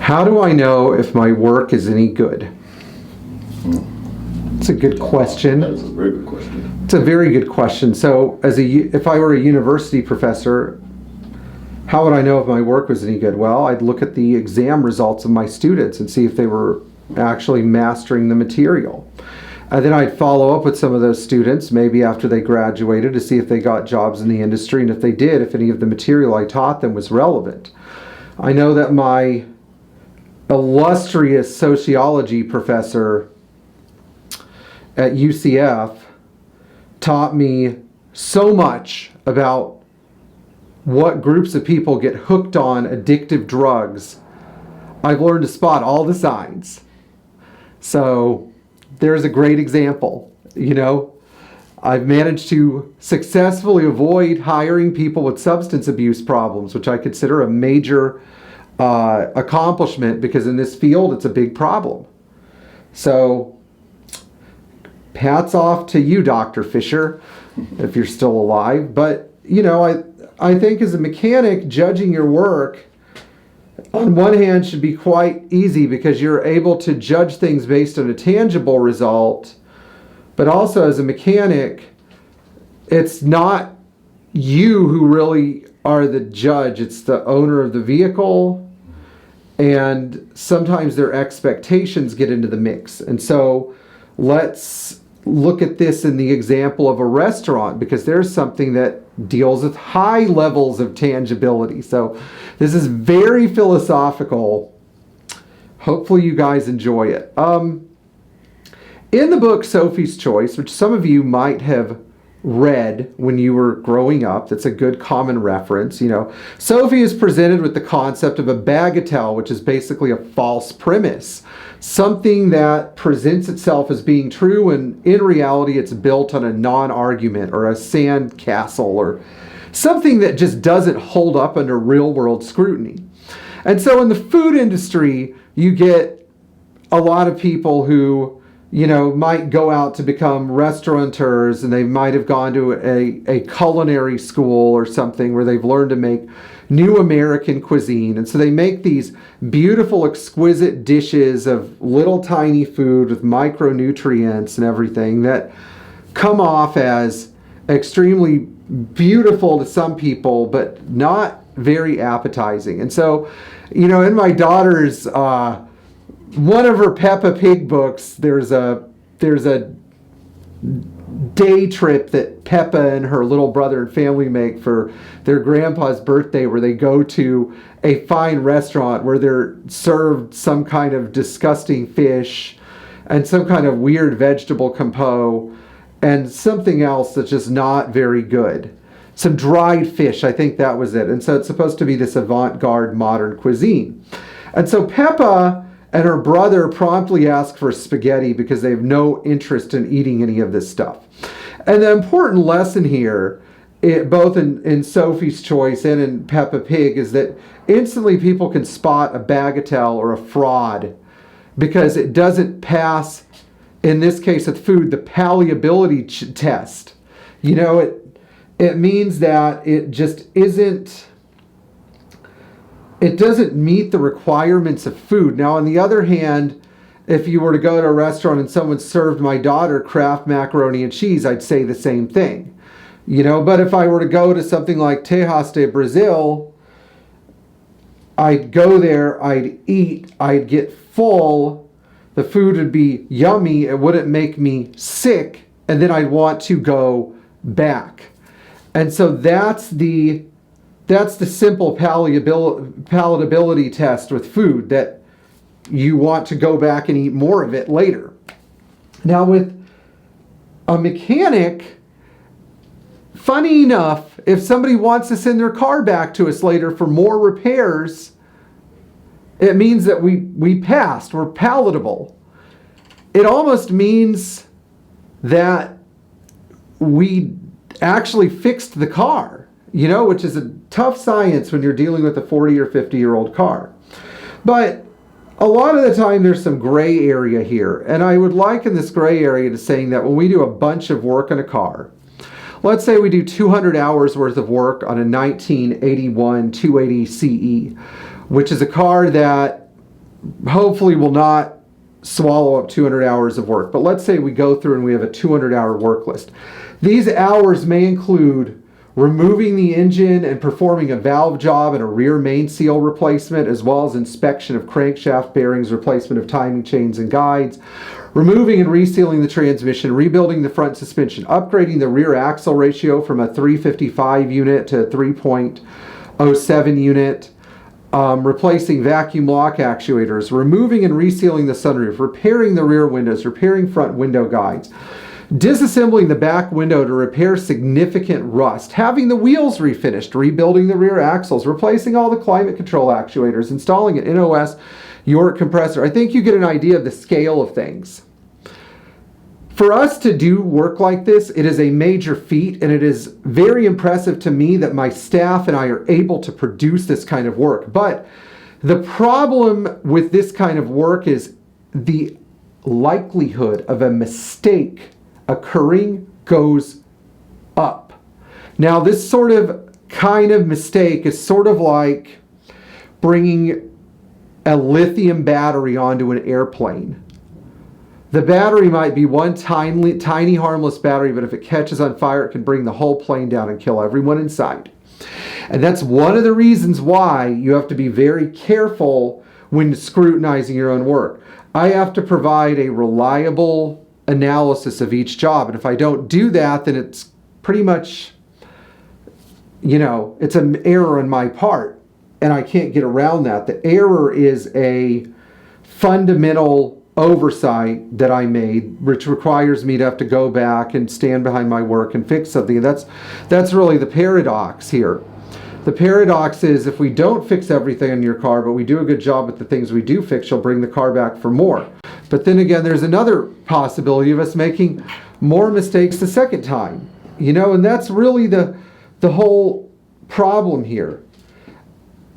How do I know if my work is any good? It's a good question. That is a very good question. It's a very good question. So, if I were a university professor, how would I know if my work was any good? Well, I'd look at the exam results of my students and see if they were actually mastering the material. And then I'd follow up with some of those students, maybe after they graduated, to see if they got jobs in the industry, and if they did, if any of the material I taught them was relevant. I know that my illustrious sociology professor at UCF taught me so much about what groups of people get hooked on addictive drugs. I've learned to spot all the signs. So there's a great example. I've managed to successfully avoid hiring people with substance abuse problems, which I consider a major accomplishment, because in this field it's a big problem. So hats off to you, Dr. Fisher, if you're still alive. But I think as a mechanic, judging your work on one hand should be quite easy, because you're able to judge things based on a tangible result. But also as a mechanic, it's not you who really are the judge, it's the owner of the vehicle, and sometimes their expectations get into the mix. And so let's look at this in the example of a restaurant, because there's something that deals with high levels of tangibility. So this is very philosophical. Hopefully you guys enjoy it. In the book Sophie's Choice, which some of you might have read when you were growing up, that's a good common reference. Sophie is presented with the concept of a bagatelle, which is basically a false premise. Something that presents itself as being true, and in reality it's built on a non-argument or a sand castle, or something that just doesn't hold up under real-world scrutiny. And so in the food industry, you get a lot of people who might go out to become restaurateurs, and they might have gone to a culinary school or something where they've learned to make new American cuisine. And so they make these beautiful, exquisite dishes of little tiny food with micronutrients and everything that come off as extremely beautiful to some people, but not very appetizing. And so, in my daughter's one of her Peppa Pig books, there's a day trip that Peppa and her little brother and family make for their grandpa's birthday, where they go to a fine restaurant where they're served some kind of disgusting fish and some kind of weird vegetable compote and something else that's just not very good. Some dried fish, I think that was it. And so it's supposed to be this avant-garde modern cuisine. And so Peppa and her brother promptly ask for spaghetti because they have no interest in eating any of this stuff. And the important lesson here, both in Sophie's Choice and in Peppa Pig, is that instantly people can spot a bagatelle or a fraud because it doesn't pass, in this case with food, the palatability test. It means that it just isn't, it doesn't meet the requirements of food. Now, on the other hand, if you were to go to a restaurant and someone served my daughter Kraft macaroni and cheese, I'd say the same thing. But if I were to go to something like Tejas de Brazil, I'd go there, I'd eat, I'd get full, the food would be yummy, it wouldn't make me sick, and then I'd want to go back. And so that's the simple palatability test with food, that you want to go back and eat more of it later. Now with a mechanic, funny enough, if somebody wants to send their car back to us later for more repairs, it means that we passed, we're palatable. It almost means that we actually fixed the car, which is a tough science when you're dealing with a 40 or 50-year-old car. But a lot of the time there's some gray area here, and I would liken this gray area to saying that when we do a bunch of work on a car, let's say we do 200 hours worth of work on a 1981 280 CE, which is a car that hopefully will not swallow up 200 hours of work. But let's say we go through and we have a 200-hour work list. These hours may include removing the engine and performing a valve job and a rear main seal replacement, as well as inspection of crankshaft bearings, replacement of timing chains and guides, removing and resealing the transmission, rebuilding the front suspension, upgrading the rear axle ratio from a 355 unit to a 3.07 unit, replacing vacuum lock actuators, removing and resealing the sunroof, repairing the rear windows, repairing front window guides, disassembling the back window to repair significant rust, having the wheels refinished, rebuilding the rear axles, replacing all the climate control actuators, installing an NOS York compressor. I think you get an idea of the scale of things. For us to do work like this, it is a major feat, and it is very impressive to me that my staff and I are able to produce this kind of work. But the problem with this kind of work is the likelihood of a mistake occurring goes up. Now, this sort of kind of mistake is sort of like bringing a lithium battery onto an airplane. The battery might be one tiny harmless battery, but if it catches on fire, it can bring the whole plane down and kill everyone inside. And that's one of the reasons why you have to be very careful when scrutinizing your own work. I have to provide a reliable analysis of each job, and if I don't do that, then it's pretty much, it's an error on my part, and I can't get around that. The error is a fundamental oversight that I made, which requires me to have to go back and stand behind my work and fix something. And that's really the paradox here. The paradox is, if we don't fix everything in your car, but we do a good job with the things we do fix, you'll bring the car back for more. But then again, there's another possibility of us making more mistakes the second time. And that's really the whole problem here.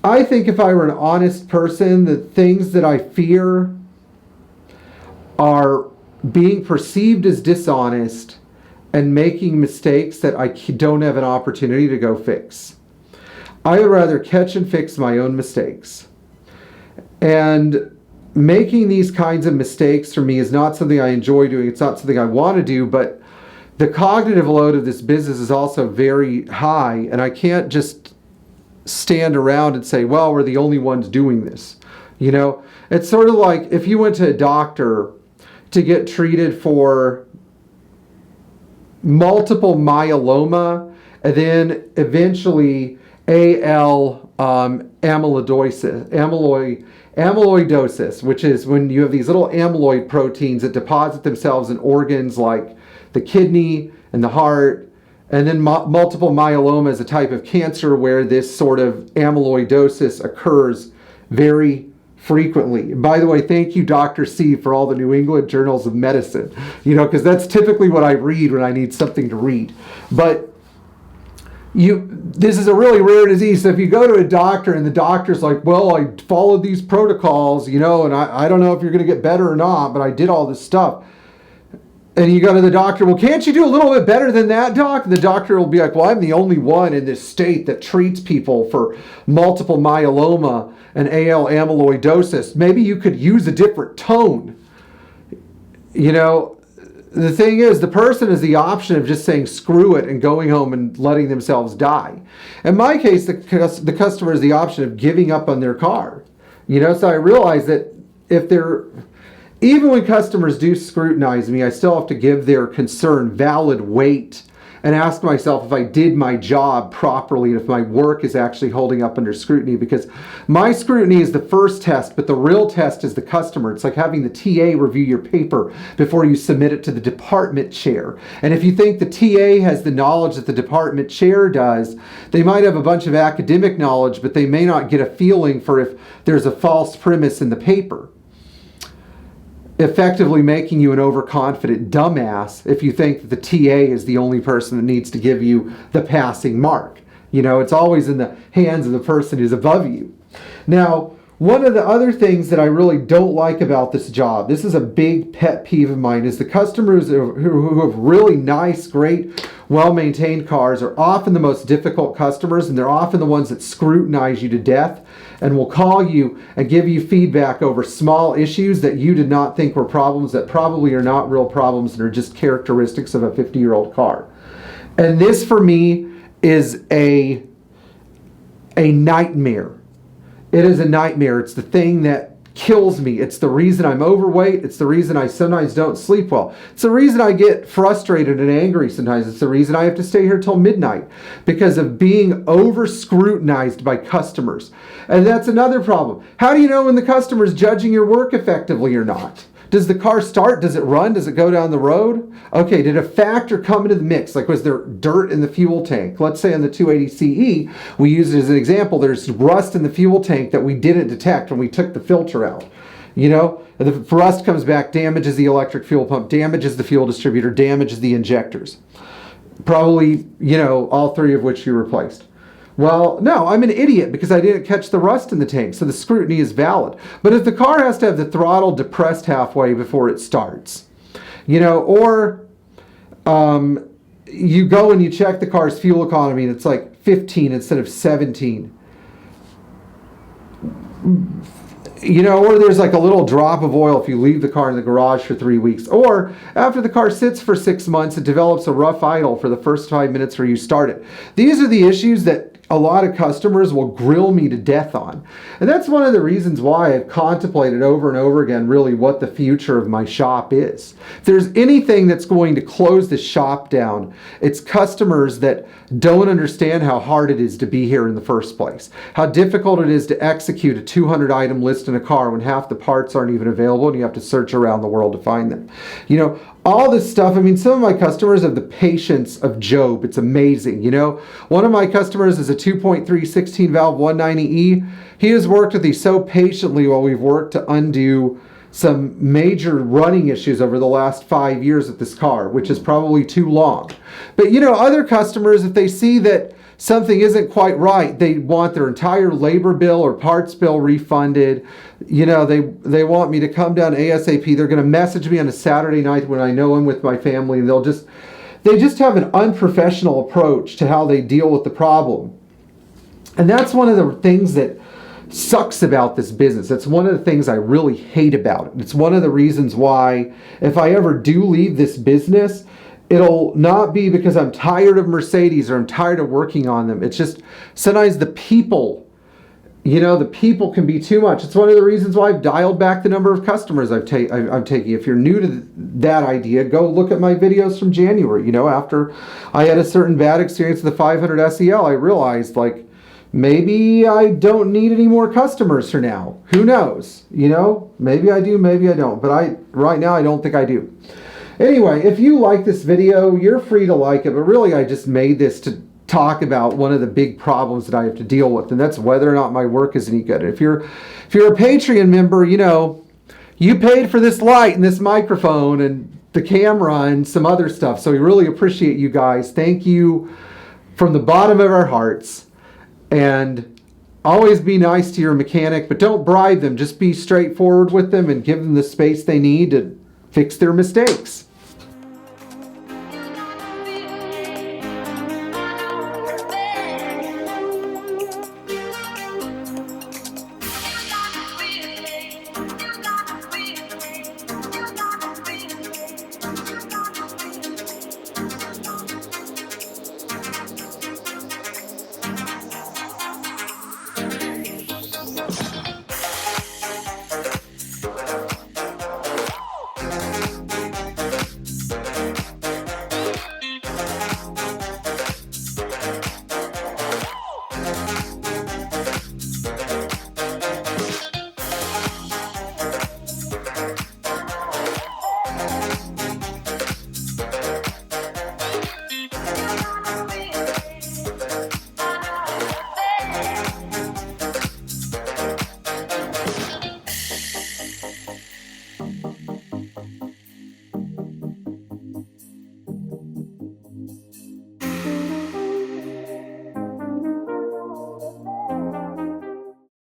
I think if I were an honest person, the things that I fear are being perceived as dishonest and making mistakes that I don't have an opportunity to go fix. I would rather catch and fix my own mistakes. And making these kinds of mistakes for me is not something I enjoy doing. It's not something I want to do, but the cognitive load of this business is also very high, and I can't just stand around and say, well, we're the only ones doing this. It's sort of like if you went to a doctor to get treated for multiple myeloma, and then eventually amyloidosis, which is when you have these little amyloid proteins that deposit themselves in organs like the kidney and the heart, and then multiple myeloma is a type of cancer where this sort of amyloidosis occurs very frequently. And by the way, thank you, Dr. C, for all the New England Journals of Medicine, because that's typically what I read when I need something to read. But this is a really rare disease. So if you go to a doctor and the doctor's like, well, I followed these protocols, and I don't know if you're going to get better or not, but I did all this stuff. And you go to the doctor, well, can't you do a little bit better than that, doc? And the doctor will be like, well, I'm the only one in this state that treats people for multiple myeloma and AL amyloidosis. Maybe you could use a different tone. The thing is, the person has the option of just saying screw it and going home and letting themselves die. In my case, the customer has the option of giving up on their car. So I realize that even when customers do scrutinize me, I still have to give their concern valid weight and ask myself if I did my job properly and if my work is actually holding up under scrutiny, because my scrutiny is the first test, but the real test is the customer. It's like having the TA review your paper before you submit it to the department chair. And if you think the TA has the knowledge that the department chair does, they might have a bunch of academic knowledge, but they may not get a feeling for if there's a false premise in the paper, effectively making you an overconfident dumbass if you think that the TA is the only person that needs to give you the passing mark. It's always in the hands of the person who's above you. Now, one of the other things that I really don't like about this job, this is a big pet peeve of mine, is the customers who have really nice, great, well-maintained cars are often the most difficult customers, and they're often the ones that scrutinize you to death. and will call you and give you feedback over small issues that you did not think were problems, that probably are not real problems and are just characteristics of a 50-year-old car. And this for me is a nightmare. It is a nightmare. It's the thing that kills me. It's the reason I'm overweight. It's the reason I sometimes don't sleep well. It's the reason I get frustrated and angry sometimes. It's the reason I have to stay here till midnight, because of being over scrutinized by customers. And that's another problem. How do you know when the customer's judging your work effectively or not? Does the car start? Does it run? Does it go down the road? Okay, did a factor come into the mix? Like, was there dirt in the fuel tank? Let's say on the 280CE, we use it as an example. There's rust in the fuel tank that we didn't detect when we took the filter out. You know, the rust comes back, damages the electric fuel pump, damages the fuel distributor, damages the injectors. Probably, you know, all three of which you replaced. Well, no, I'm an idiot because I didn't catch the rust in the tank, so the scrutiny is valid. But if the car has to have the throttle depressed halfway before it starts, you know, or you go and you check the car's fuel economy and it's like 15 instead of 17, you know, or there's like a little drop of oil if you leave the car in the garage for 3 weeks, or after the car sits for 6 months, it develops a rough idle for the first 5 minutes where you start it. These are the issues that a lot of customers will grill me to death on. And that's one of the reasons why I've contemplated over and over again really what the future of my shop is. If there's anything that's going to close the shop down, it's customers that don't understand how hard it is to be here in the first place. How difficult it is to execute a 200 item list in a car when half the parts aren't even available and you have to search around the world to find them. You know, all this stuff. I mean, some of my customers have the patience of Job. It's amazing. You know, one of my customers is a 2.3 16 valve 190E. He has worked with these so patiently while we've worked to undo some major running issues over the last 5 years with this car, which is probably too long. But, you know, other customers, if they see that something isn't quite right, they want their entire labor bill or parts bill refunded. You know, they want me to come down ASAP. They're going to message me on a Saturday night when I know I'm with my family, and they just have an unprofessional approach to how they deal with the problem. And that's one of the things that sucks about this business. That's one of the things I really hate about it. It's one of the reasons why if I ever do leave this business, it'll not be because I'm tired of Mercedes or I'm tired of working on them. It's just sometimes the people, you know, the people can be too much. It's one of the reasons why I've dialed back the number of customers I'm taking. If you're new to that idea, go look at my videos from January. You know, after I had a certain bad experience with the 500 SEL, I realized, like, maybe I don't need any more customers for now. Who knows? You know, maybe I do, maybe I don't. But right now, I don't think I do. Anyway, if you like this video, you're free to like it, but really I just made this to talk about one of the big problems that I have to deal with, and that's whether or not my work is any good. If you're a Patreon member, you know, you paid for this light and this microphone and the camera and some other stuff, so we really appreciate you guys. Thank you from the bottom of our hearts, and always be nice to your mechanic, but don't bribe them. Just be straightforward with them and give them the space they need to fix their mistakes.